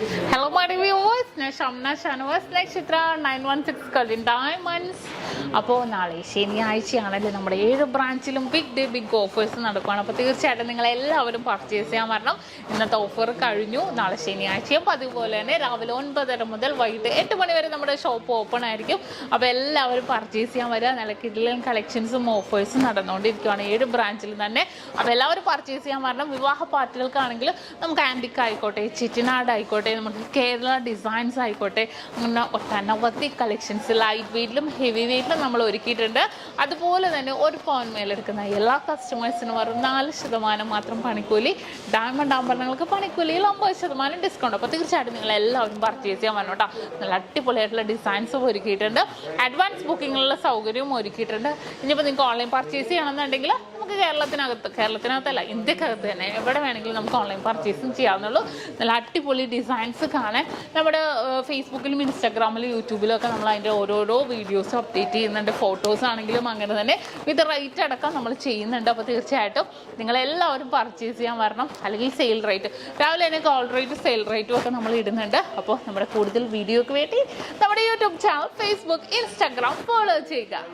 Hello my viewers, SHAMNA channel Nakshathra 916 Golden Diamonds. അപ്പോൾ നാളെ ശനിയാഴ്ചയാണല്ലേ നമ്മുടെ 7 ബ്രാഞ്ചിലും ബിഗ് ഓഫേഴ്സ് നടക്കുകയാണ്. അപ്പോൾ തീർച്ചയായിട്ടും നിങ്ങളെല്ലാവരും പർച്ചേസ് ചെയ്യാൻ വരണം. ഇന്നത്തെ ഓഫർ കഴിഞ്ഞു. നാളെ ശനിയാഴ്ചയും അതുപോലെ തന്നെ രാവിലെ 9:30 മുതൽ വൈകിട്ട് 8 മണി വരെ നമ്മുടെ ഷോപ്പ് ഓപ്പൺ ആയിരിക്കും. അപ്പോൾ എല്ലാവരും പർച്ചേസ് ചെയ്യാൻ വരിക. നല്ല കിഡിലൻ കളക്ഷൻസും ഓഫേഴ്സും നടന്നുകൊണ്ടിരിക്കുകയാണ് 7 ബ്രാഞ്ചിൽ തന്നെ. അപ്പോൾ എല്ലാവരും പർച്ചേസ് ചെയ്യാൻ വരണം. വിവാഹ പാർട്ടികൾക്കാണെങ്കിൽ നമുക്ക് ആൻറ്റിക് ആയിക്കോട്ടെ, ചിറ്റിനാട് ആയിക്കോട്ടെ, നമുക്ക് കേരള ഡിസൈൻസ് ആയിക്കോട്ടെ, അങ്ങനെ ഒട്ടനവധി കളക്ഷൻസ് ലൈറ്റ് വെയിറ്റിലും ഹെവി വെയിറ്റിലും നമ്മൾ ഒരുക്കിയിട്ടുണ്ട്. അതുപോലെ തന്നെ ഒരു പവൻ മേലെടുക്കുന്ന എല്ലാ കസ്റ്റമേഴ്സിനും വെറും 4% മാത്രം പണിക്കൂലി. ഡയമണ്ട് ആഭരണങ്ങൾക്ക് പണിക്കൂലിയിൽ 50% ഡിസ്കൗണ്ട്. അപ്പോൾ തീർച്ചയായിട്ടും നിങ്ങൾ എല്ലാവരും പർച്ചേസ് ചെയ്യാൻ വരണം കേട്ടോ. നല്ല അടിപൊളിയായിട്ടുള്ള ഡിസൈൻസും ഒരുക്കിയിട്ടുണ്ട്. അഡ്വാൻസ് ബുക്കിങ്ങിനുള്ള സൗകര്യവും ഒരുക്കിയിട്ടുണ്ട്. ഇനിയിപ്പോൾ നിങ്ങൾക്ക് ഓൺലൈൻ പർച്ചേസ് ചെയ്യണമെന്നുണ്ടെങ്കിൽ നമുക്ക് കേരളത്തിനകത്തല്ല, ഇന്ത്യക്കകത്ത് തന്നെ എവിടെ വേണമെങ്കിലും നമുക്ക് ഓൺലൈൻ പർച്ചേസും ചെയ്യാവുന്നുള്ളൂ. നല്ല അടിപൊളി ഡിസൈൻസ് കാണാൻ നമ്മുടെ ഫേസ്ബുക്കിലും ഇൻസ്റ്റാഗ്രാമിലും യൂട്യൂബിലും ഒക്കെ നമ്മൾ അതിൻ്റെ ഓരോരോ വീഡിയോസ് അപ്ഡേറ്റ് ചെയ്യുന്നുണ്ട്. ഫോട്ടോസ് ആണെങ്കിലും അങ്ങനെ തന്നെ വിത്ത് റേറ്റ് അടക്കം നമ്മൾ ചെയ്യുന്നുണ്ട്. അപ്പോൾ തീർച്ചയായിട്ടും നിങ്ങളെല്ലാവരും പർച്ചേസ് ചെയ്യാൻ വരണം. അല്ലെങ്കിൽ സെയിൽ റേറ്റ് രാവിലെ തന്നെ കോൾ റേറ്റ് സെയിൽ റേറ്റും ഒക്കെ നമ്മൾ ഇടുന്നുണ്ട്. അപ്പോൾ നമ്മുടെ കൂടുതൽ വീഡിയോക്ക് വേണ്ടി നമ്മുടെ YouTube channel, Facebook, Instagram follow ചെയ്യുക.